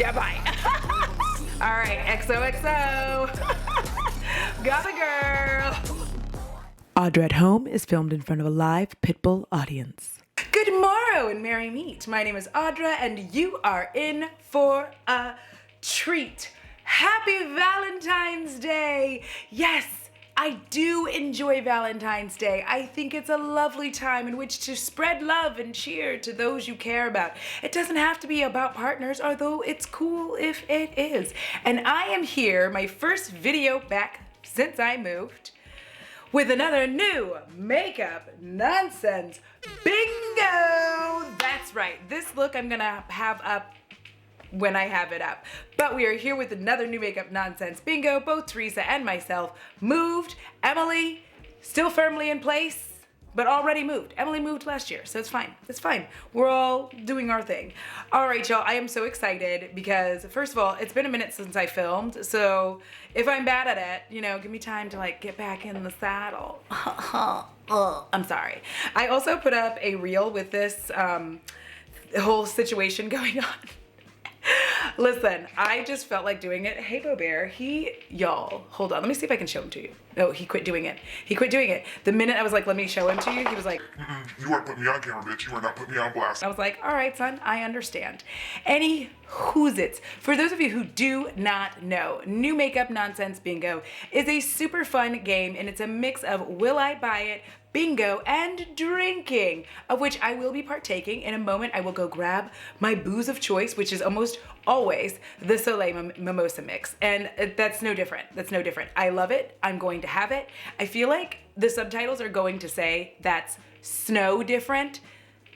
Yeah, bye. All right, XOXO. Got a girl. Audra at Home is filmed in front of a live Pitbull audience. Good morrow and merry meet. My name is Audra and you are in for a treat. Happy Valentine's Day. Yes, I do enjoy Valentine's Day. I think it's a lovely time in which to spread love and cheer to those you care about. It doesn't have to be about partners, although it's cool if it is. And I am here, my first video back since I moved, with another new makeup nonsense bingo. That's right, this look I'm gonna have up when I have it up. But we are here with another new makeup nonsense bingo. Both Teresa and myself moved. Emily still firmly in place, but already moved. Emily moved last year, so it's fine. It's fine. We're all doing our thing. All right, y'all, I am so excited because first of all, it's been a minute since I filmed. So if I'm bad at it, you know, give me time to like get back in the saddle. I'm sorry. I also put up a reel with this whole situation going on. Listen, I just felt like doing it. Hey, Bo Bear, y'all, hold on. Let me see if I can show him to you. No, he quit doing it. He quit doing it. The minute I was like, let me show him to you, he was like, you weren't putting me on camera, bitch. You were not putting me on blast. I was like, all right, son, I understand. Any who's-its. For those of you who do not know, New Makeup Nonsense Bingo is a super fun game, and it's a mix of will I buy it, bingo, and drinking, of which I will be partaking. In a moment, I will go grab my booze of choice, which is almost always the Soleil Mimosa mix. And that's no different. That's no different. I love it. I'm going to have it. I feel like the subtitles are going to say that's snow different,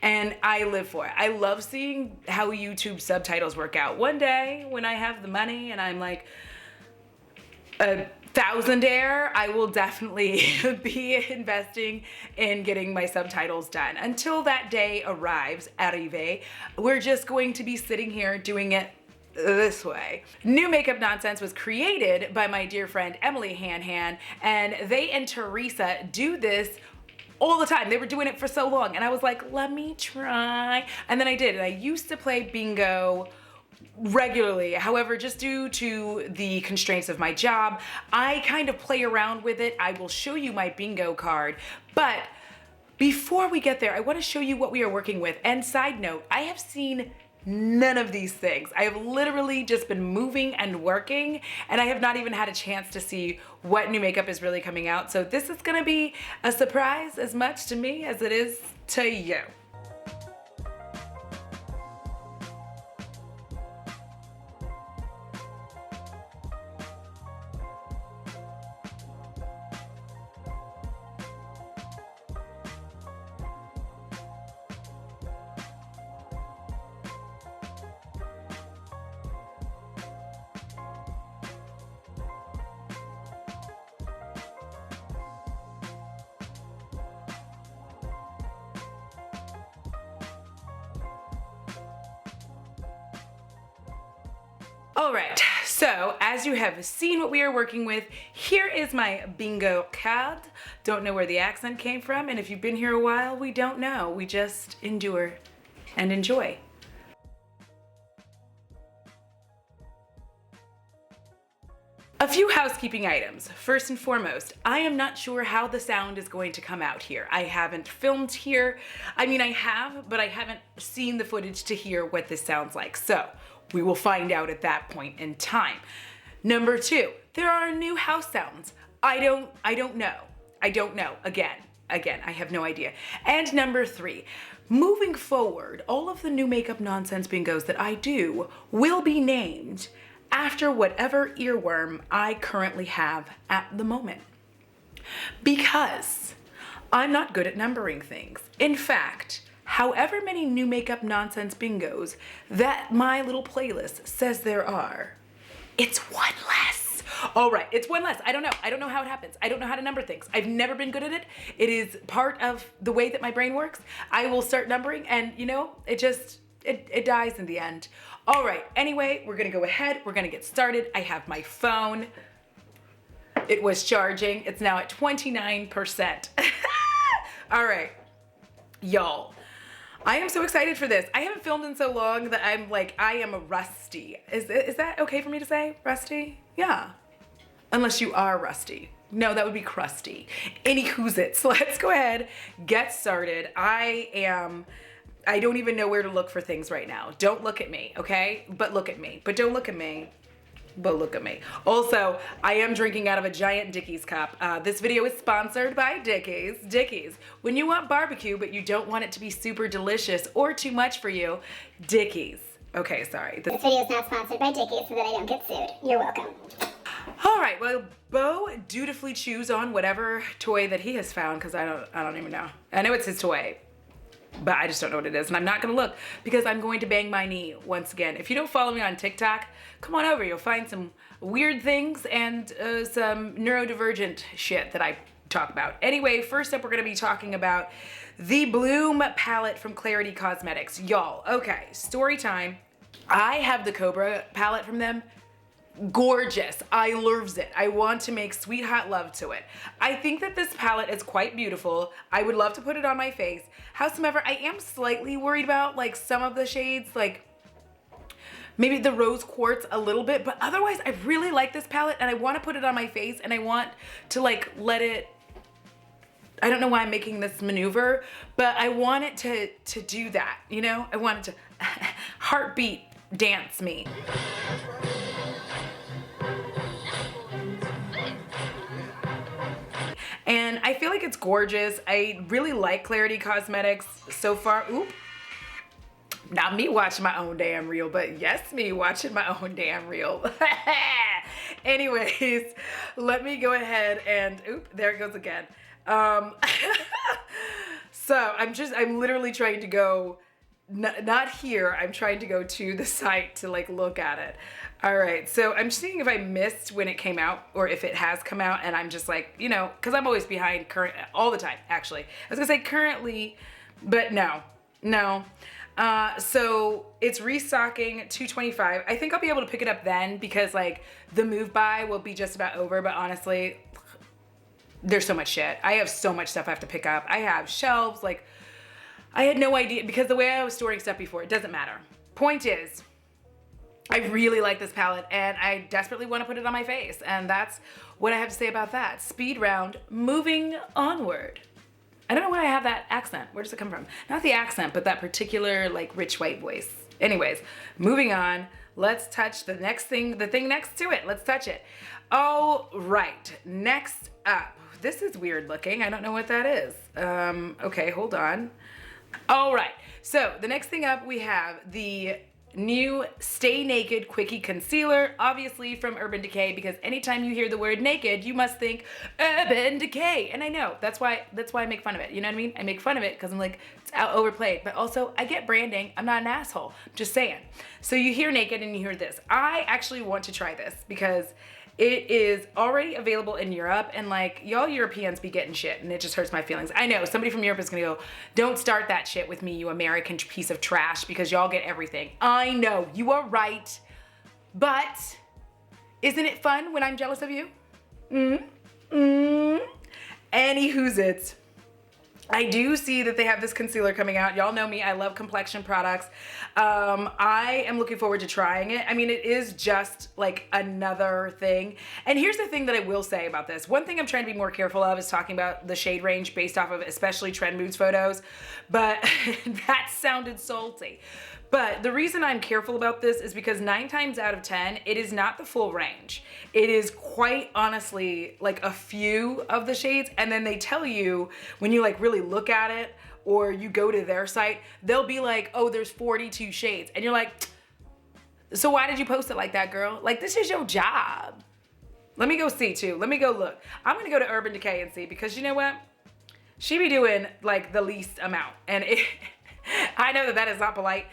and I live for it. I love seeing how YouTube subtitles work out. One day when I have the money and I'm like a thousandaire, I will definitely be investing in getting my subtitles done. Until that day arrives, we're just going to be sitting here doing it this way. New Makeup Nonsense was created by my dear friend Emily Han, and they and Teresa do this all the time. They were doing it for so long, and I was like, let me try. And then I did, and I used to play bingo regularly. However, just due to the constraints of my job, I kind of play around with it. I will show you my bingo card, but before we get there, I want to show you what we are working with. And side note, I have seen none of these things. I have literally just been moving and working, and I have not even had a chance to see what new makeup is really coming out. So this is gonna be a surprise as much to me as it is to you. All right, so as you have seen what we are working with, here is my bingo card. Don't know where the accent came from, and if you've been here a while, we don't know. We just endure and enjoy. A few housekeeping items. First and foremost, I am not sure how the sound is going to come out here. I haven't filmed here. I mean, I have, but I haven't seen the footage to hear what this sounds like. So we will find out at that point in time. Number two, there are new house sounds. I don't know. I don't know. Again, I have no idea. And number three, moving forward, all of the new makeup nonsense bingos that I do will be named after whatever earworm I currently have at the moment. Because I'm not good at numbering things. In fact, however many new makeup nonsense bingos that my little playlist says there are, it's one less. All right, it's one less. I don't know how it happens. I don't know how to number things. I've never been good at it. It is part of the way that my brain works. I will start numbering and you know, it dies in the end. All right, anyway, we're gonna go ahead. We're gonna get started. I have my phone. It was charging. It's now at 29%. All right, y'all. I am so excited for this. I haven't filmed in so long that I'm like, I am rusty. Is that okay for me to say? Rusty? Yeah. Unless you are rusty. No, that would be crusty. Anywho's it. So let's go ahead, get started. I don't even know where to look for things right now. Don't look at me, okay? But look at me. But don't look at me. But look at me. Also, I am drinking out of a giant Dickies cup. This video is sponsored by Dickies. Dickies. When you want barbecue, but you don't want it to be super delicious or too much for you, Dickies. Okay, sorry. This video is not sponsored by Dickies so that I don't get sued. You're welcome. All right, well, Bo dutifully chews on whatever toy that he has found, because I don't even know. I know it's his toy, but I just don't know what it is, and I'm not gonna look because I'm going to bang my knee once again. If you don't follow me on TikTok, come on over. You'll find some weird things and some neurodivergent shit that I talk about. Anyway, first up, we're gonna be talking about the Bloom palette from Clarity Cosmetics. Y'all, okay, story time. I have the Cobra palette from them. Gorgeous. I loves it. I want to make sweet hot love to it. I think that this palette is quite beautiful. I would love to put it on my face. However, I am slightly worried about like some of the shades, like maybe the rose quartz a little bit, but otherwise I really like this palette and I want to put it on my face and I want to like let it, I don't know why I'm making this maneuver, but I want it to do that, you know? I want it to heartbeat dance me. And I feel like it's gorgeous. I really like Clarity Cosmetics so far. Oop. Not me watching my own damn reel, but yes, me watching my own damn reel. Anyways, let me go ahead and, oop, there it goes again. So I'm literally trying to go, not here, I'm trying to go to the site to like look at it. All right, so I'm seeing if I missed when it came out or if it has come out, and I'm just like, you know, because I'm always behind all the time, actually. I was gonna say currently, but no. So it's restocking $225. I think I'll be able to pick it up then because like the move by will be just about over, but honestly, there's so much shit. I have so much stuff I have to pick up. I have shelves, like, I had no idea because the way I was storing stuff before, it doesn't matter. Point is, I really like this palette and I desperately want to put it on my face, and that's what I have to say about that. Speed round, moving onward. I don't know why I have that accent. Where does it come from? Not the accent, but that particular like rich white voice. Anyways, moving on. Let's touch the thing next to it. Let's touch it. All right, next up. This is weird looking. I don't know what that is. Okay, hold on. All right, so the next thing up, we have the new Stay Naked Quickie Concealer, obviously from Urban Decay, because anytime you hear the word naked, you must think Urban Decay. And I know, that's why I make fun of it. You know what I mean? I make fun of it because I'm like, it's overplayed. But also, I get branding. I'm not an asshole. Just saying. So you hear naked and you hear this. I actually want to try this because it is already available in Europe, and like, y'all Europeans be getting shit, and it just hurts my feelings. I know, somebody from Europe is gonna go, don't start that shit with me, you American piece of trash, because y'all get everything. I know, you are right, but isn't it fun when I'm jealous of you? Anywho's it. I do see that they have this concealer coming out. Y'all know me, I love complexion products. I am looking forward to trying it. I mean, it is just like another thing. And here's the thing that I will say about this. One thing I'm trying to be more careful of is talking about the shade range based off of especially Trend Moods photos, but that sounded salty. But the reason I'm careful about this is because 9 times out of 10, it is not the full range. It is quite honestly like a few of the shades, and then they tell you when you like really look at it or you go to their site, they'll be like, oh, there's 42 shades. And you're like, so why did you post it like that, girl? Like, this is your job. Let me go see too. Let me go look. I'm gonna go to Urban Decay and see, because you know what? She be doing like the least amount. And I know that is not polite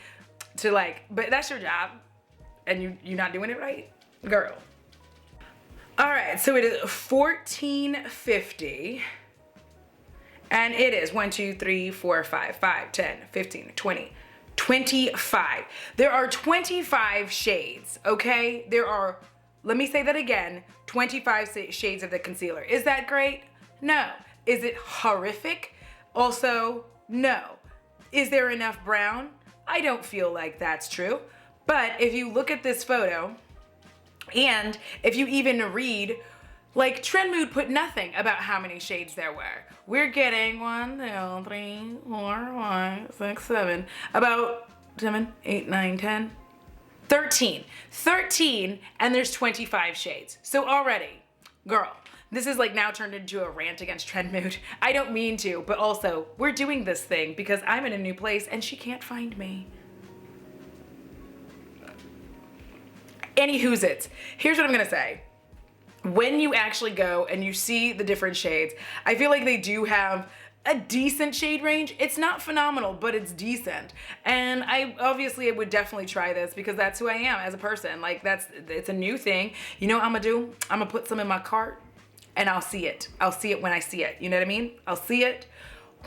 to like, but that's your job and you're not doing it right, girl. All right, so it is $14.50 and it is 1, 2, 3, 4, 5, 5, 10, 15, 20, 25. There are 25 shades, okay? There are, let me say that again, 25 shades of the concealer. Is that great? No. Is it horrific? Also, no. Is there enough brown? I don't feel like that's true. But if you look at this photo, and if you even read, like Trend Mood put nothing about how many shades there were. We're getting 1, 2, 3, 4, 5, 6, 7, about 7, 8, 9, 10, 13. 13, and there's 25 shades. So already, girl, this is like now turned into a rant against Trend Mood. I don't mean to, but also we're doing this thing because I'm in a new place and she can't find me. Anywho's it. Here's what I'm gonna say. When you actually go and you see the different shades, I feel like they do have a decent shade range. It's not phenomenal, but it's decent. And I would definitely try this because that's who I am as a person. Like it's a new thing. You know what I'm gonna do? I'm gonna put some in my cart and I'll see it. I'll see it when I see it. You know what I mean? I'll see it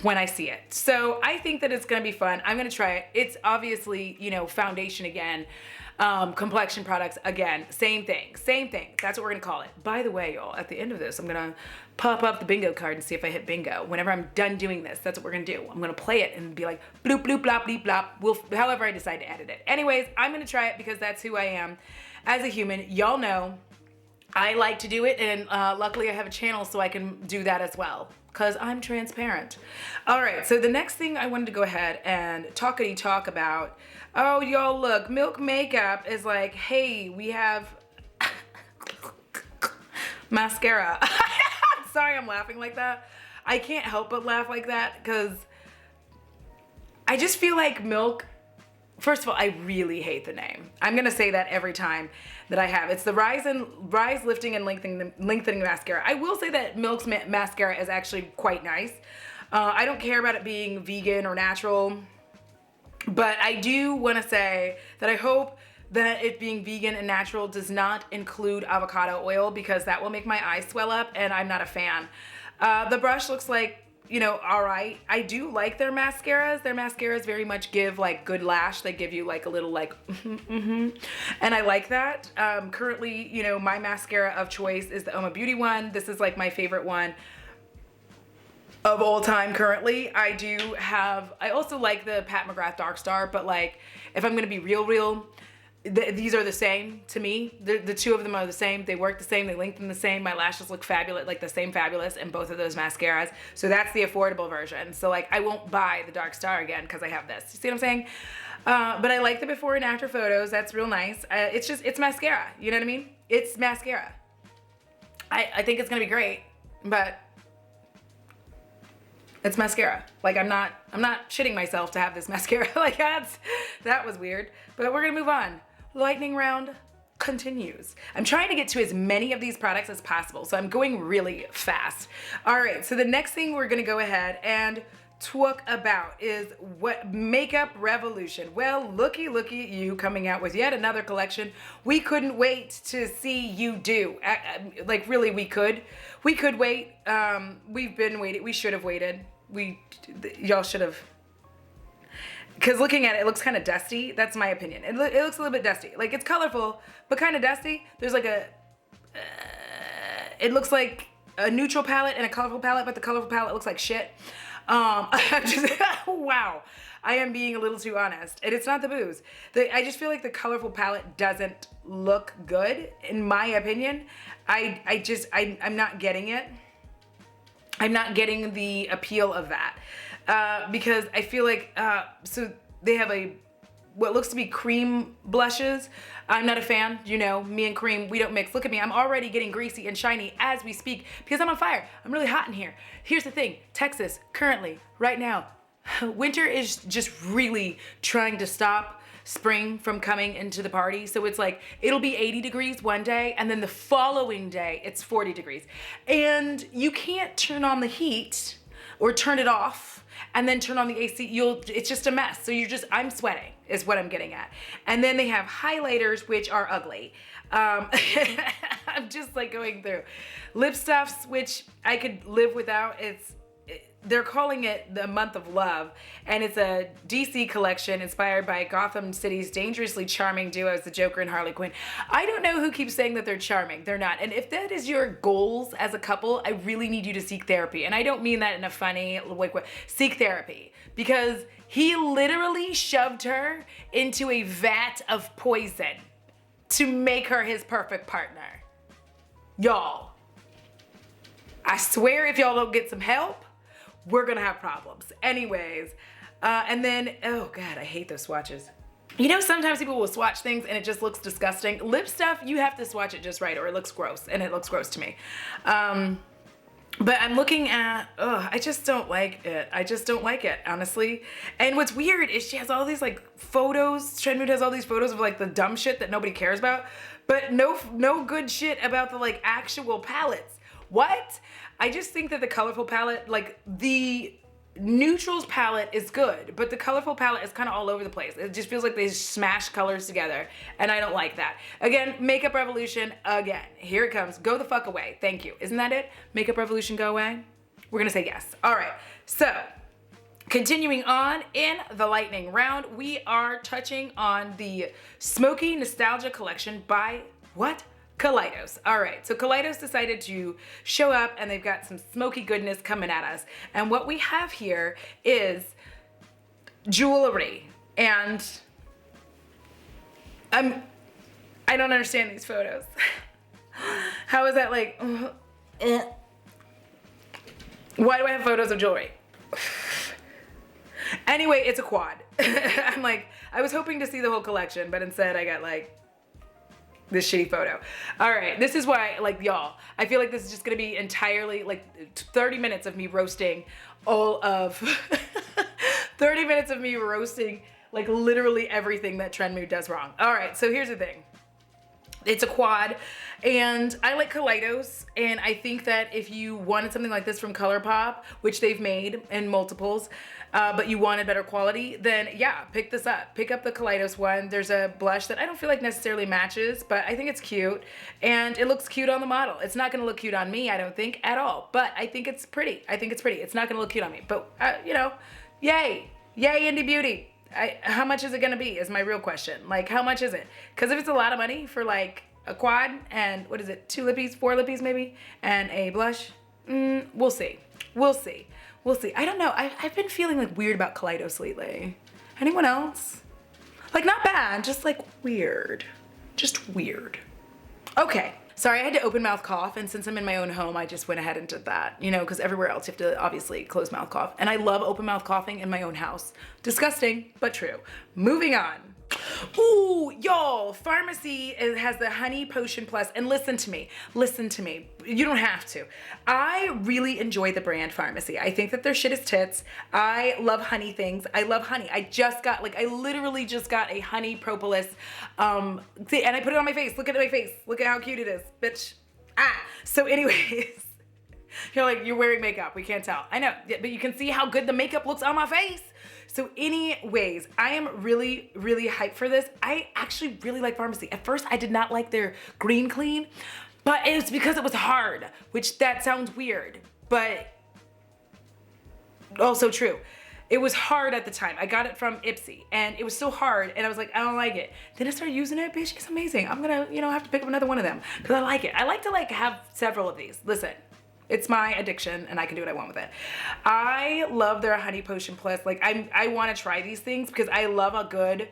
when I see it. So I think that it's gonna be fun. I'm gonna try it. It's obviously, you know, foundation again. Complexion products, again, same thing. That's what we're gonna call it. By the way, y'all, at the end of this, I'm gonna pop up the bingo card and see if I hit bingo. Whenever I'm done doing this, that's what we're gonna do. I'm gonna play it and be like, bloop, bloop, blop, bleep, blop, however I decide to edit it. Anyways, I'm gonna try it because that's who I am as a human. Y'all know I like to do it, and luckily I have a channel so I can do that as well, because I'm transparent. All right, so the next thing I wanted to go ahead and talk about, oh, y'all look, Milk Makeup is like, hey, we have mascara. I'm sorry I'm laughing like that. I can't help but laugh like that because I just feel like Milk, first of all, I really hate the name. I'm gonna say that every time that I have. It's the Rise Lifting and Lengthening Mascara. I will say that Milk's mascara is actually quite nice. I don't care about it being vegan or natural, but I do wanna say that I hope that it being vegan and natural does not include avocado oil because that will make my eyes swell up and I'm not a fan. The brush looks like, you know, all right. I do like their mascaras. Their mascaras very much give like good lash. They give you like a little like, and I like that. Currently, you know, my mascara of choice is the Oma Beauty one. This is like my favorite one of all time currently. I also like the Pat McGrath Dark Star, but like, if I'm gonna be real, these are the same to me. The two of them are the same. They work the same. They lengthen the same. My lashes look fabulous, like the same fabulous in both of those mascaras. So that's the affordable version. So like I won't buy the Dark Star again because I have this. You see what I'm saying? But I like the before and after photos. That's real nice. It's mascara. You know what I mean? It's mascara. I think it's gonna be great, but it's mascara. Like I'm not shitting myself to have this mascara. Like that was weird. But we're gonna move on. Lightning round continues. I'm trying to get to as many of these products as possible, so I'm going really fast. All right, so the next thing we're gonna go ahead and talk about is what makeup revolution. Well, looky at you coming out with yet another collection. We couldn't wait to see you do. Like really, we could wait. We've been waiting. We should have waited. Y'all should have. Because looking at it, it looks kind of dusty. That's my opinion. It looks a little bit dusty. Like it's colorful, but kind of dusty. There's like it looks like a neutral palette and a colorful palette, but the colorful palette looks like shit. Wow. I am being a little too honest. And it's not the booze. I just feel like the colorful palette doesn't look good, in my opinion. I'm not getting it. I'm not getting the appeal of that. Because I feel like, so they have what looks to be cream blushes. I'm not a fan, you know, me and cream, we don't mix. Look at me, I'm already getting greasy and shiny as we speak because I'm on fire. I'm really hot in here. Here's the thing, Texas, currently, right now, winter is just really trying to stop spring from coming into the party. So it's like, it'll be 80 degrees one day and then the following day it's 40 degrees. And you can't turn on the heat or turn it off and then turn on the AC, it's just a mess. So I'm sweating is what I'm getting at. And then they have highlighters, which are ugly. I'm just like going through. Lip stuffs, which I could live without. they're calling it the Month of Love, and it's a DC collection inspired by Gotham City's dangerously charming duos, the Joker and Harley Quinn. I don't know who keeps saying that they're charming. They're not. And if that is your goals as a couple, I really need you to seek therapy. And I don't mean that in a funny, like, seek therapy. Because he literally shoved her into a vat of poison to make her his perfect partner. Y'all, I swear if y'all don't get some help, we're gonna have problems. Anyways, and then, oh God, I hate those swatches. You know, sometimes people will swatch things and it just looks disgusting. Lip stuff, you have to swatch it just right or it looks gross, and it looks gross to me. But I'm looking at, I just don't like it. I just don't like it, honestly. And what's weird is she has all these like photos, Trendmood has all these photos of like the dumb shit that nobody cares about, but no good shit about the like actual palettes. What? I just think that the colorful palette, like the neutrals palette is good, but the colorful palette is kind of all over the place. It just feels like they smash colors together, and I don't like that. Again, Makeup Revolution, again. Here it comes. Go the fuck away. Thank you. Isn't that it? Makeup Revolution, go away? We're gonna say yes. All right, so continuing on in the lightning round, we are touching on the Smoky Nostalgia Collection by what? Kaleidos. All right, so Kaleidos decided to show up and they've got some smoky goodness coming at us. And what we have here is jewelry. And I don't understand these photos. How is that like, why do I have photos of jewelry? Anyway, it's a quad. I'm like, I was hoping to see the whole collection, but instead I got like this shitty photo. All right, this is why, like, y'all, I feel like this is just gonna be entirely like 30 minutes of me roasting all of 30 minutes of me roasting like literally everything that Trendmood does wrong. All right, so here's the thing. It's a quad, and I like Kaleidos, and I think that if you wanted something like this from Colourpop, which they've made in multiples, but you wanted better quality, then yeah, pick this up. Pick up the Kaleidos one. There's a blush that I don't feel like necessarily matches, but I think it's cute, and it looks cute on the model. It's not gonna look cute on me, I don't think, at all, but I think it's pretty. I think it's pretty. It's not gonna look cute on me, but you know, yay. Yay, indie beauty. How much is it gonna be is my real question. Like, how much is it? Because if it's a lot of money for like a quad and what is it, 2 lippies, 4 lippies maybe, and a blush, we'll see. We'll see. We'll see. I don't know. I've been feeling like weird about Kaleidos lately. Anyone else? Like, not bad, just like weird. Just weird. Okay. Sorry, I had to open mouth cough, and since I'm in my own home, I just went ahead and did that, you know, because everywhere else you have to obviously close mouth cough. And I love open mouth coughing in my own house. Disgusting, but true. Moving on. Ooh, y'all, Pharmacy has the Honey Potion Plus, and listen to me, you don't have to. I really enjoy the brand Pharmacy. I think that their shit is tits. I love honey things. I love honey. I literally just got a honey propolis, and I put it on my face. Look at my face. Look at how cute it is, bitch. So anyways, you're like, you're wearing makeup. We can't tell. I know, but you can see how good the makeup looks on my face. So anyways, I am really, really hyped for this. I actually really like Pharmacy. At first, I did not like their green clean, but it's because it was hard, which that sounds weird, but also true. It was hard at the time. I got it from Ipsy, and it was so hard, and I was like, I don't like it. Then I started using it, bitch, it's amazing. I'm gonna, have to pick up another one of them, because I like it. I like to, have several of these. Listen. It's my addiction, and I can do what I want with it. I love their Honey Potion Plus. Like, I want to try these things because I love a good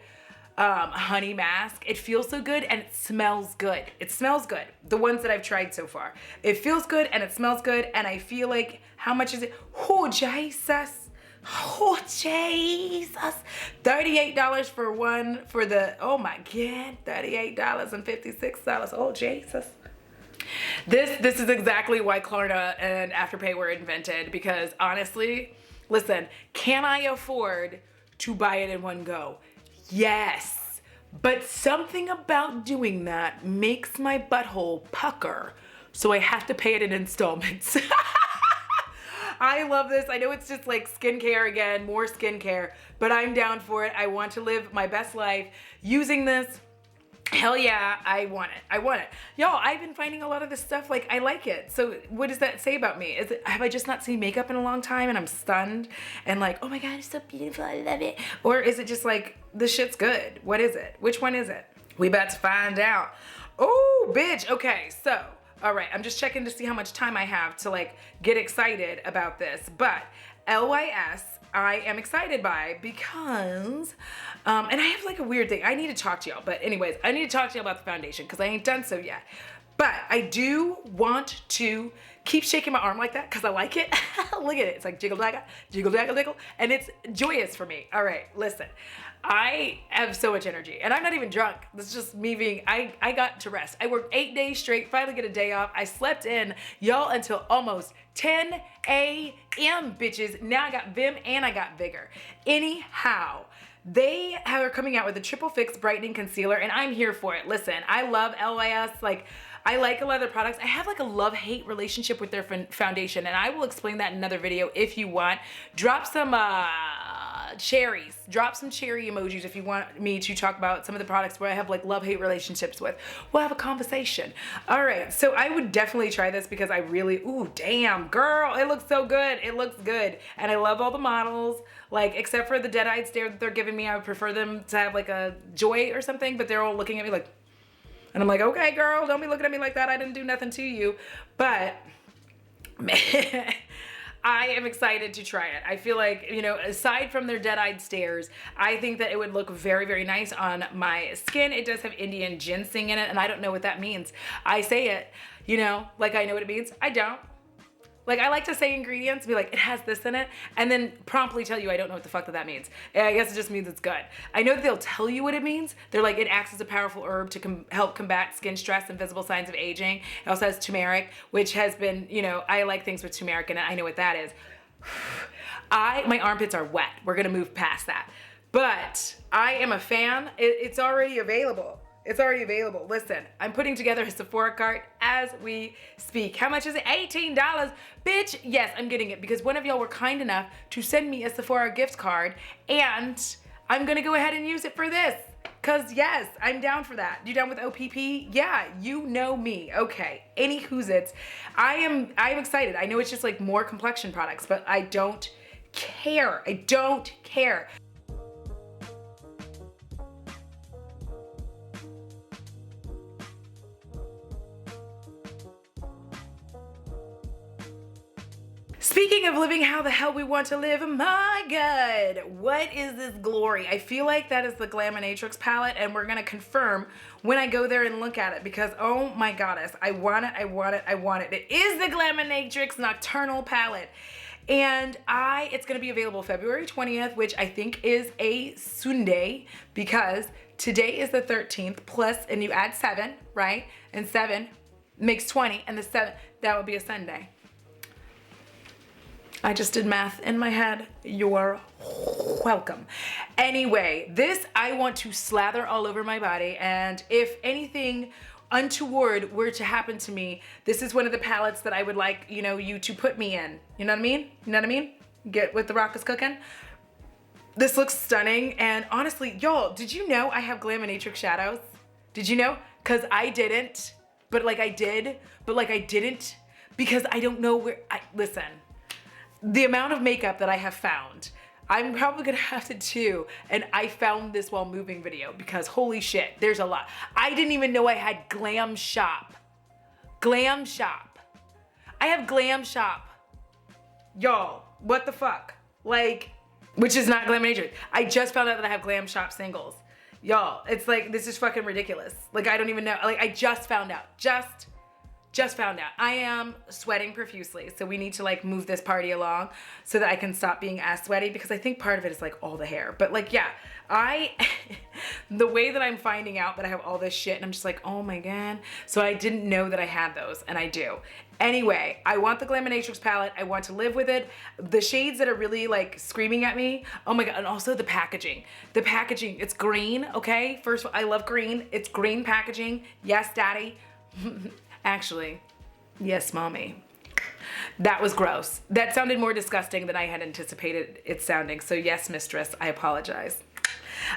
honey mask. It feels so good, and it smells good. It smells good. The ones that I've tried so far. It feels good, and it smells good, and I feel like, how much is it? Oh, Jesus. Oh, Jesus. $38 for one for the, oh my God, $38.56. Oh, Jesus. This is exactly why Klarna and Afterpay were invented, because honestly, listen, can I afford to buy it in one go? Yes, but something about doing that makes my butthole pucker, so I have to pay it in installments. I love this. I know it's just like skincare again, more skincare, but I'm down for it. I want to live my best life using this. Hell yeah, I want it. I want it. Y'all, I've been finding a lot of this stuff, like, I like it. So what does that say about me? Have I just not seen makeup in a long time and I'm stunned and like, oh my God, it's so beautiful, I love it? Or is it just like, this shit's good? What is it? Which one is it? We about to find out. Oh, bitch. Okay, so, all right, I'm just checking to see how much time I have to like get excited about this. But LYS, I am excited by because, and I have like a weird thing. I need to talk to y'all, but anyways, I need to talk to y'all about the foundation because I ain't done so yet. But I do want to keep shaking my arm like that because I like it. Look at it. It's like jiggle daggle, jiggle daggle, jiggle. And it's joyous for me. All right, listen. I have so much energy and I'm not even drunk. This is just me being, I got to rest. I worked 8 days straight, finally get a day off. I slept in, y'all, until almost 10 a.m. bitches. Now I got vim and I got vigor. Anyhow, they are coming out with a triple fix brightening concealer and I'm here for it. Listen, I love LYS. Like, I like a lot of their products. I have like a love-hate relationship with their foundation and I will explain that in another video if you want. Drop some cherries. Drop some cherry emojis if you want me to talk about some of the products where I have like love-hate relationships with. We'll have a conversation. All right, so I would definitely try this because I really, ooh, damn, girl, it looks so good. It looks good. And I love all the models, like except for the dead-eyed stare that they're giving me. I would prefer them to have like a joy or something, but they're all looking at me like, and I'm like, okay, girl, don't be looking at me like that. I didn't do nothing to you. But, man, I am excited to try it. I feel like, you know, aside from their dead-eyed stares, I think that it would look very, very nice on my skin. It does have Indian ginseng in it, and I don't know what that means. I say it, you know, like I know what it means. I don't. Like, I like to say ingredients, be like, it has this in it, and then promptly tell you I don't know what the fuck that means. I guess it just means it's good. I know that they'll tell you what it means. They're like, it acts as a powerful herb to help combat skin stress and visible signs of aging. It also has turmeric, which has been, you know, I like things with turmeric in it. I know what that is. My armpits are wet. We're gonna move past that. But I am a fan. It's already available. It's already available. Listen, I'm putting together a Sephora cart as we speak. How much is it? $18. Bitch, yes, I'm getting it because one of y'all were kind enough to send me a Sephora gift card and I'm gonna go ahead and use it for this. Cause yes, I'm down for that. You down with OPP? Yeah, you know me. Okay, any who's-its. I'm excited. I know it's just like more complexion products, but I don't care. I don't care. Speaking of living how the hell we want to live, my God, what is this glory? I feel like that is the Glaminatrix palette and we're gonna confirm when I go there and look at it because, oh my goddess, I want it, I want it, I want it. It is the Glaminatrix Nocturnal palette. And it's gonna be available February 20th, which I think is a Sunday because today is the 13th plus, and you add 7, right? And 7 makes 20 and the 7, that would be a Sunday. I just did math in my head. You're welcome. Anyway, this I want to slather all over my body, and if anything untoward were to happen to me, this is one of the palettes that I would like, you know, you to put me in. You know what I mean? You know what I mean? Get what the rock is cooking. This looks stunning, and honestly, y'all, did you know I have Glaminatrix shadows? Did you know? Cause I didn't, but like I did, but like I didn't, because I don't know where, listen. The amount of makeup that I have found, I'm probably gonna have to do an I found this while moving video because holy shit, there's a lot. I didn't even know I had Glam Shop. Glam Shop. I have Glam Shop. Y'all, what the fuck? Like, which is not Glaminatrix. I just found out that I have Glam Shop singles. Y'all, it's like, this is fucking ridiculous. Like, I don't even know. Like, I just found out. Just found out. I am sweating profusely, so we need to like move this party along so that I can stop being as sweaty because I think part of it is like all the hair. But like, yeah, the way that I'm finding out that I have all this shit and I'm just like, oh my God. So I didn't know that I had those and I do. Anyway, I want the Glaminatrix palette. I want to live with it. The shades that are really like screaming at me. Oh my God, and also the packaging. The packaging, it's green, okay? First of all, I love green. It's green packaging. Yes, daddy. Actually, yes, mommy. That was gross. That sounded more disgusting than I had anticipated it sounding. So yes, mistress, I apologize.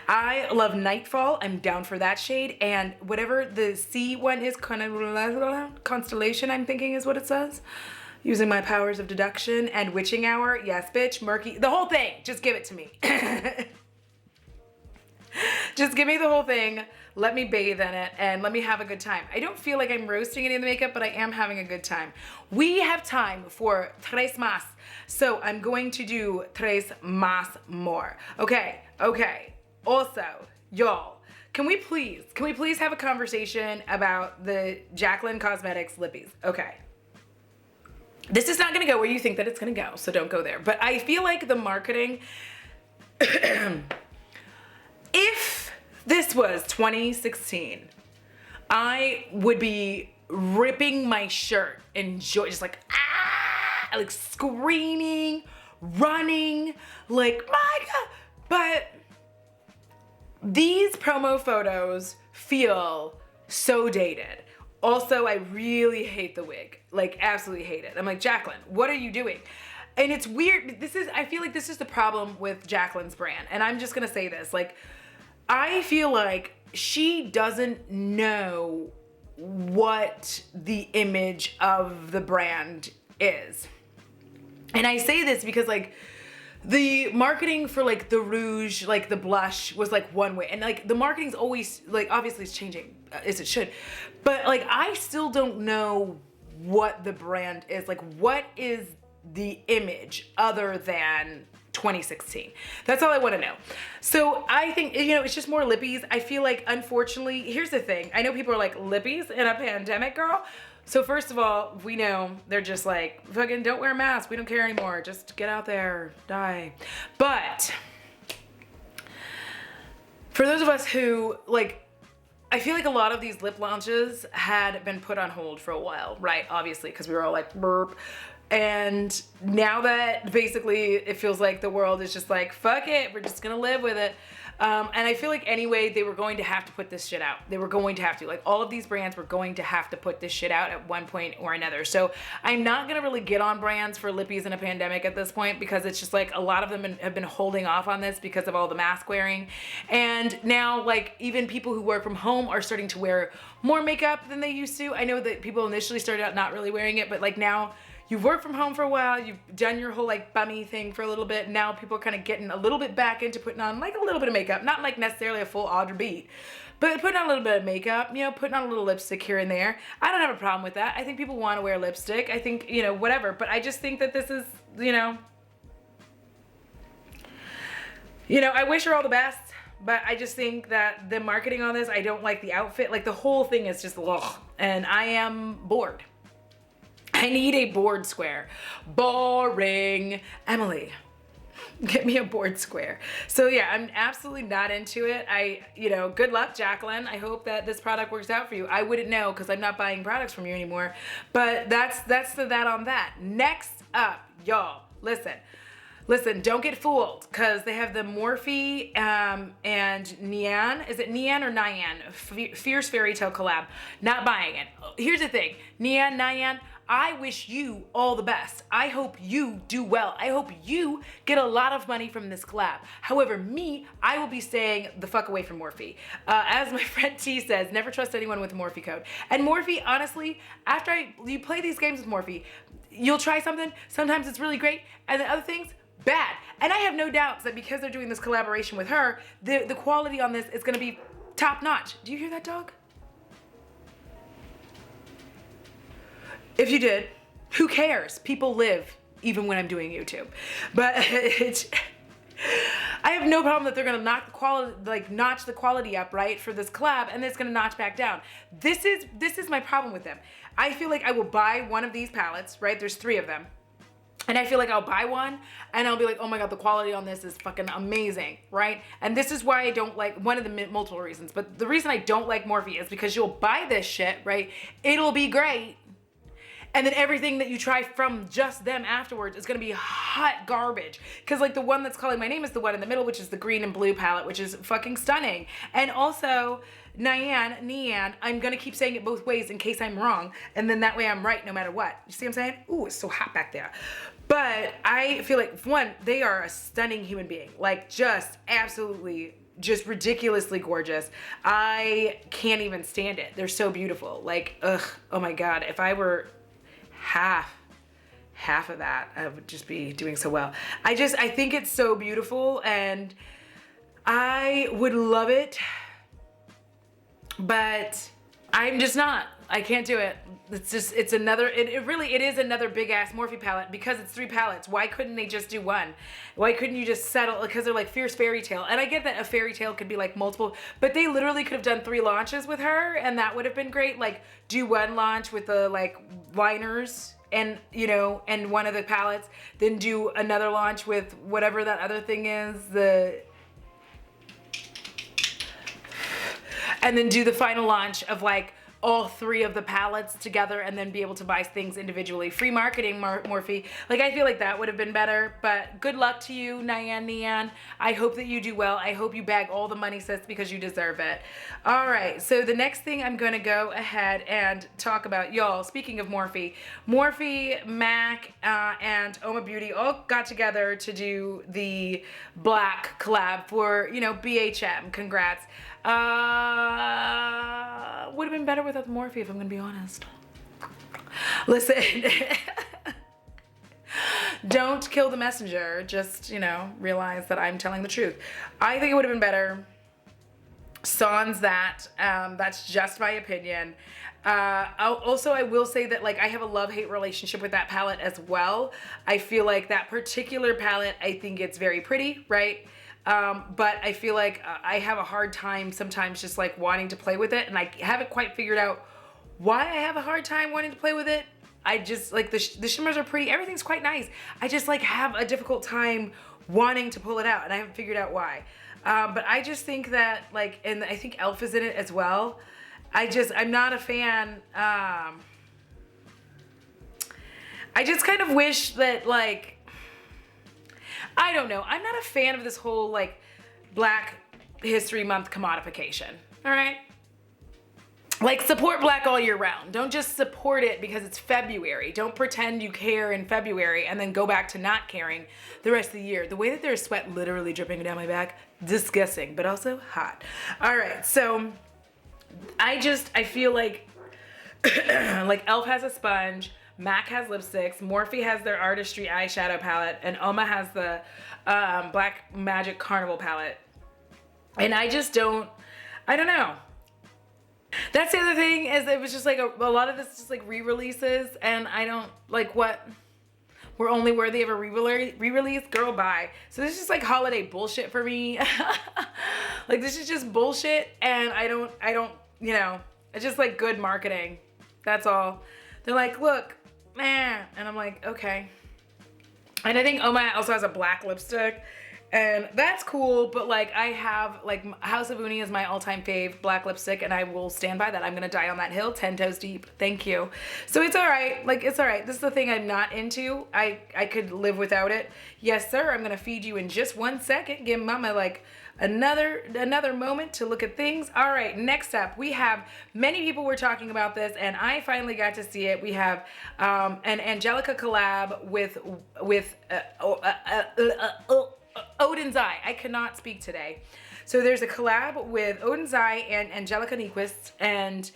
I love Nightfall. I'm down for that shade. And whatever the C one is, Constellation, I'm thinking is what it says. Using my powers of deduction and witching hour. Yes, bitch, murky. The whole thing. Just give it to me. Just give me the whole thing. Let me bathe in it and let me have a good time. I don't feel like I'm roasting any of the makeup, but I am having a good time. We have time for tres más. So I'm going to do tres más more. Okay. Also, y'all, can we please have a conversation about the Jaclyn Cosmetics lippies? Okay. This is not gonna go where you think that it's gonna go, so don't go there. But I feel like the marketing, if this was 2016, I would be ripping my shirt and just like, like screaming, running, like, my God. But these promo photos feel so dated. Also, I really hate the wig, like absolutely hate it. I'm like, Jaclyn, what are you doing? And it's weird. I feel like this is the problem with Jaclyn's brand. And I'm just gonna say this, like, I feel like she doesn't know what the image of the brand is. And I say this because like the marketing for like the rouge, like the blush was like one way. And like the marketing's always like, obviously it's changing as it should. But like, I still don't know what the brand is. Like, what is the image other than 2016? That's all I want to know. So I think, it's just more lippies. I feel like, unfortunately, here's the thing. I know people are like, lippies in a pandemic, girl? So first of all, we know they're just like, fucking don't wear a mask. We don't care anymore. Just get out there, die. But for those of us who like, I feel like a lot of these lip launches had been put on hold for a while, right? Obviously, because we were all like, burp. And now that basically it feels like the world is just like, fuck it, we're just gonna live with it. And I feel like anyway, they were going to have to put this shit out. They were going to have to, like all of these brands were going to have to put this shit out at one point or another. So I'm not gonna really get on brands for lippies in a pandemic at this point, because it's just like a lot of them have been holding off on this because of all the mask wearing. And now like even people who work from home are starting to wear more makeup than they used to. I know that people initially started out not really wearing it, but like now, you've worked from home for a while, you've done your whole like bummy thing for a little bit. Now people are kind of getting a little bit back into putting on like a little bit of makeup. Not like necessarily a full Audra beat, but putting on a little bit of makeup, putting on a little lipstick here and there. I don't have a problem with that. I think people want to wear lipstick. I think, whatever. But I just think that this is, I wish her all the best. But I just think that the marketing on this, I don't like the outfit. Like the whole thing is just ugh. And I am bored. I need a board square. Boring. Emily, get me a board square. So yeah, I'm absolutely not into it. Good luck, Jaclyn. I hope that this product works out for you. I wouldn't know because I'm not buying products from you anymore. But that's that on that. Next up, y'all, listen, don't get fooled, because they have the Morphe and Nyan. Is it Nyan or Nyan? Fierce Fairy Tale collab. Not buying it. Here's the thing. Nyan, I wish you all the best. I hope you do well. I hope you get a lot of money from this collab. However, I will be staying the fuck away from Morphe. As my friend T says, never trust anyone with a Morphe code. And Morphe, honestly, after you play these games with Morphe, you'll try something, sometimes it's really great, and then other things, bad. And I have no doubts that because they're doing this collaboration with her, the quality on this is gonna be top notch. Do you hear that, dog? If you did, who cares? People live even when I'm doing YouTube. But I have no problem that they're gonna notch the quality up, right, for this collab, and then it's gonna notch back down. This is my problem with them. I feel like I will buy one of these palettes, right? There's 3 of them. And I feel like I'll buy one and I'll be like, oh my God, the quality on this is fucking amazing, right? And this is why I don't like, one of the multiple reasons, but the reason I don't like Morphe is because you'll buy this shit, right? It'll be great. And then everything that you try from just them afterwards is gonna be hot garbage. Cause like the one that's calling my name is the one in the middle, which is the green and blue palette, which is fucking stunning. And also Nyan, I'm gonna keep saying it both ways in case I'm wrong. And then that way I'm right no matter what. You see what I'm saying? Ooh, it's so hot back there. But I feel like, one, they are a stunning human being. Like just absolutely just ridiculously gorgeous. I can't even stand it. They're so beautiful. Like, ugh, oh my God. If I were half of that, I would just be doing so well. I think it's so beautiful and I would love it, but I'm just not. I can't do it. It's another, it is another big ass Morphe palette because it's 3 palettes. Why couldn't they just do one? Why couldn't you just settle, because they're like Fierce Fairy Tale. And I get that a fairy tale could be like multiple, but they literally could have done 3 launches with her and that would have been great. Like do one launch with the like liners and, you know, and one of the palettes, then do another launch with whatever that other thing is, and then do the final launch of like all 3 of the palettes together and then be able to buy things individually. Free marketing, Morphe. Like, I feel like that would have been better, but good luck to you, Nyan Neon. I hope that you do well. I hope you bag all the money, sis, because you deserve it. All right, so the next thing I'm gonna go ahead and talk about, y'all, speaking of Morphe, MAC, and Oma Beauty all got together to do the black collab for, you know, BHM. Congrats. Would have been better without Morphe, if I'm gonna be honest. Listen, don't kill the messenger. Just, you know, realize that I'm telling the truth. I think it would have been better. Sans that. That's just my opinion. Also, I will say that, like, I have a love-hate relationship with that palette as well. I feel like that particular palette, I think it's very pretty, right? But I feel like I have a hard time sometimes just like wanting to play with it, and I haven't quite figured out why I have a hard time wanting to play with it. I just like the shimmers are pretty, everything's quite nice. I just like have a difficult time wanting to pull it out, and I haven't figured out why. But I just think that like, and I think Elf is in it as well. I'm not a fan. I just kind of wish that like, I don't know. I'm not a fan of this whole like Black History Month commodification. All right. Like, support black all year round. Don't just support it because it's February. Don't pretend you care in February and then go back to not caring the rest of the year. The way that there's sweat literally dripping down my back, disgusting, but also hot. All right. So I feel like like Elf has a sponge, MAC has lipsticks, Morphe has their Artistry eyeshadow palette, and Oma has the Black Magic Carnival palette. And I don't know. That's the other thing, is it was just like a lot of this is just like re-releases, and I don't like what we're only worthy of a re-release, girl, bye. So this is just like holiday bullshit for me. Like, this is just bullshit, and I don't, you know, it's just like good marketing. That's all. They're like, look, man, and I'm like, okay. And I think Oma also has a black lipstick, and that's cool, but like, I have like House of Uni is my all-time fave black lipstick, and I will stand by that. I'm gonna die on that hill 10 toes deep. Thank you. So it's all right. Like, it's all right. This is the thing I'm not into. I could live without it. Yes, sir. I'm gonna feed you in just 1 second. Give mama like another moment to look at things. All right, next up, we have, many people were talking about this, and I finally got to see it. We have an Angelica collab with Odin's Eye. I cannot speak today. So there's a collab with Odin's Eye and Angelica Nyquist, and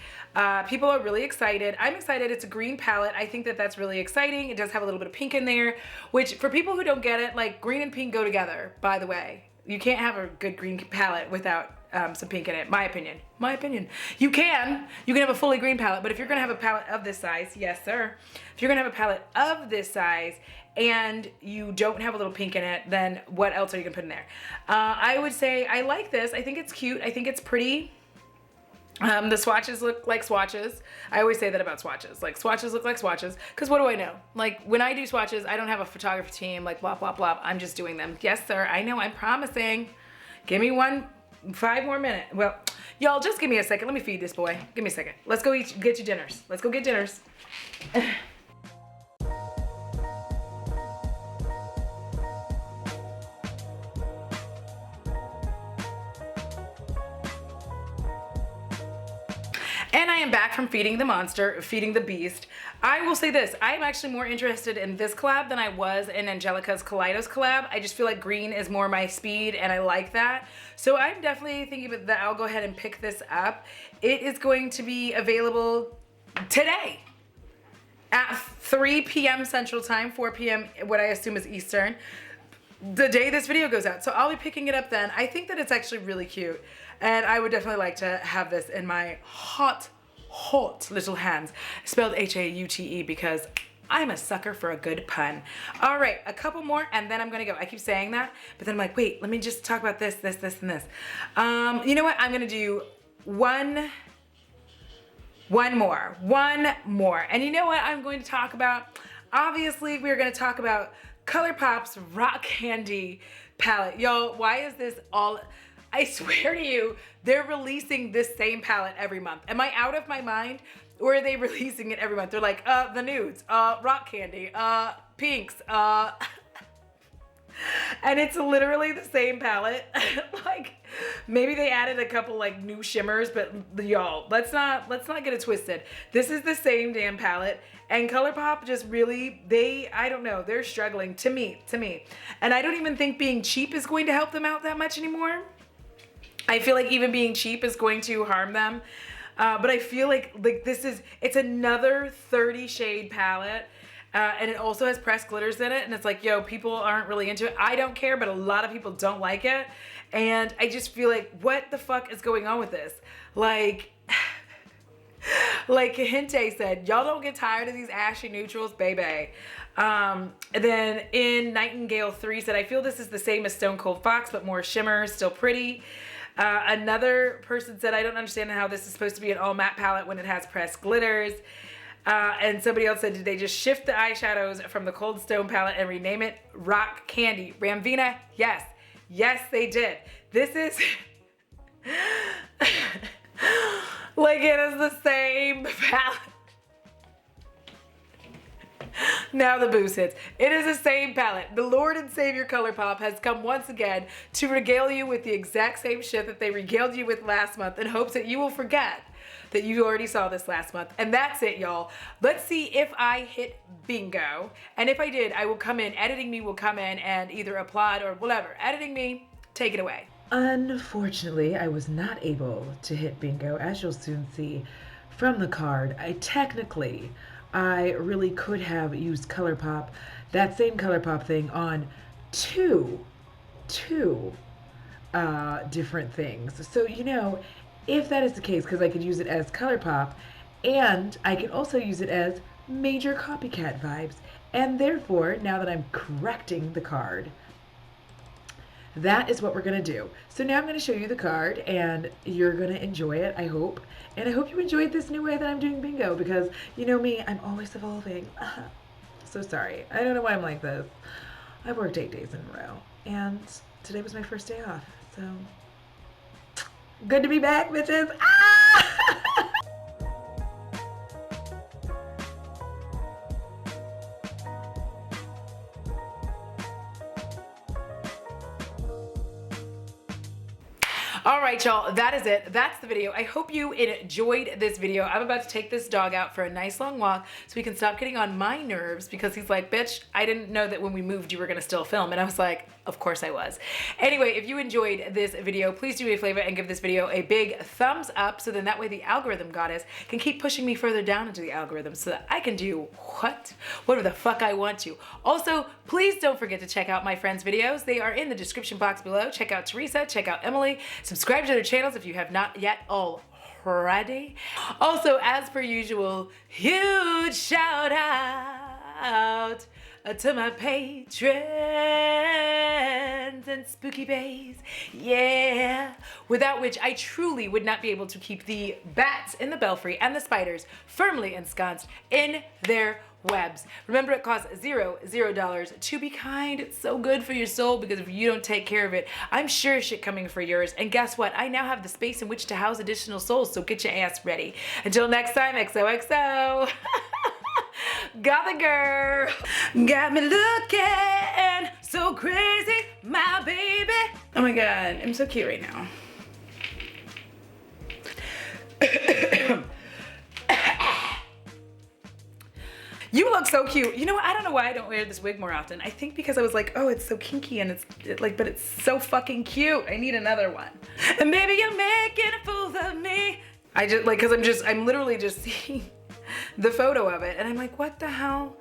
people are really excited. I'm excited. It's a green palette. I think that that's really exciting. It does have a little bit of pink in there, which for people who don't get it, like, green and pink go together, by the way. You can't have a good green palette without some pink in it. My opinion. You can have a fully green palette, but if you're gonna have a palette of this size, yes sir. If you're gonna have a palette of this size and you don't have a little pink in it, then what else are you gonna put in there? I would say I like this. I think it's cute. I think it's pretty. The swatches look like swatches. I always say that about swatches. Like, swatches look like swatches. Because what do I know? Like, when I do swatches, I don't have a photography team, like, blah, blah, blah. I'm just doing them. Yes, sir. I know. I'm promising. Give me 5 more minutes. Well, y'all, just give me a second. Let me feed this boy. Give me a second. Let's go get you dinners. Let's go get dinners. And I am back from feeding the monster, feeding the beast. I will say this, I am actually more interested in this collab than I was in Angelica's Kaleidos collab. I just feel like green is more my speed and I like that. So I'm definitely thinking that I'll go ahead and pick this up. It is going to be available today at 3 p.m. Central Time, 4 p.m. what I assume is Eastern, the day this video goes out. So I'll be picking it up then. I think that it's actually really cute. And I would definitely like to have this in my hot little hands. Spelled H-A-U-T-E because I'm a sucker for a good pun. All right, a couple more and then I'm gonna go. I keep saying that, but then I'm like, wait, let me just talk about this, and this. You know what? I'm gonna do one more. And you know what I'm going to talk about? Obviously, we're gonna talk about Colourpop's Rock Candy palette. Y'all, why is this all... I swear to you, they're releasing this same palette every month. Am I out of my mind? Or are they releasing it every month? They're like, the nudes, rock candy, pinks, and it's literally the same palette. Like, maybe they added a couple like new shimmers, but y'all, let's not get it twisted. This is the same damn palette. And Colourpop just really, I don't know, they're struggling to me. And I don't even think being cheap is going to help them out that much anymore. I feel like even being cheap is going to harm them. But I feel like it's another 30 shade palette. And it also has pressed glitters in it. And it's like, yo, people aren't really into it. I don't care, but a lot of people don't like it. And I just feel like, what the fuck is going on with this? Like Kahinte said, y'all don't get tired of these ashy neutrals, baby. And then in Nightingale 3 said, I feel this is the same as Stone Cold Fox, but more shimmer, still pretty. Another person said, I don't understand how this is supposed to be an all matte palette when it has pressed glitters. And somebody else said, did they just shift the eyeshadows from the Cold Stone palette and rename it Rock Candy? Ramvina, yes. Yes, they did. This is... like, it is the same palette. Now the boost hits. It is the same palette. The Lord and Savior Colourpop has come once again to regale you with the exact same shit that they regaled you with last month in hopes that you will forget that you already saw this last month. And that's it, y'all. Let's see if I hit bingo. And if I did, I will come in, editing me will come in and either applaud or whatever. Editing me, take it away. Unfortunately, I was not able to hit bingo, as you'll soon see from the card. I really could have used Colourpop, that same Colourpop thing, on two different things. So, you know, if that is the case, because I could use it as Colourpop, and I could also use it as major copycat vibes. And therefore, now that I'm correcting the card, that is what we're going to do. So now I'm going to show you the card, and you're going to enjoy it, I hope. And I hope you enjoyed this new way that I'm doing bingo, because you know me, I'm always evolving. So sorry. I don't know why I'm like this. I've worked 8 days in a row, and today was my first day off. So good to be back, bitches. All right, y'all, that is it. That's the video. I hope you enjoyed this video. I'm about to take this dog out for a nice long walk so we can stop getting on my nerves, because he's like, bitch, I didn't know that when we moved you were gonna still film. And I was like, of course I was. Anyway, if you enjoyed this video, please do me a favor and give this video a big thumbs up, so then that way the algorithm goddess can keep pushing me further down into the algorithm so that I can do whatever the fuck I want to. Also, please don't forget to check out my friends' videos. They are in the description box below. Check out Teresa, check out Emily, subscribe to their channels if you have not yet already. Also, as per usual, huge shout out to my patrons and spooky bays, yeah, without which I truly would not be able to keep the bats in the belfry and the spiders firmly ensconced in their webs. Remember, it costs $0 to be kind. It's so good for your soul, because if you don't take care of it, I'm sure shit coming for yours. And guess what? I now have the space in which to house additional souls, so get your ass ready. Until next time, XOXO. Got the girl. Got me looking so crazy, my baby. Oh my God, I'm so cute right now. look so cute. You know what? I don't know why I don't wear this wig more often. I think because I was like, oh, it's so kinky and but it's so fucking cute. I need another one. And baby, you're making a fool of me. I just like, cause I'm literally just seeing the photo of it and I'm like, what the hell?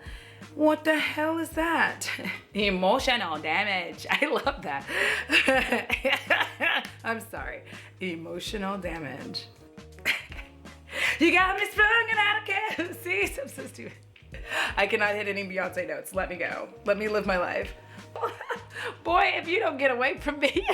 What the hell is that? Emotional damage. I love that. I'm sorry. Emotional damage. You got me sprung and I don't care who sees. I'm so stupid. I cannot hit any Beyonce notes. Let me go. Let me live my life. Boy, if you don't get away from me.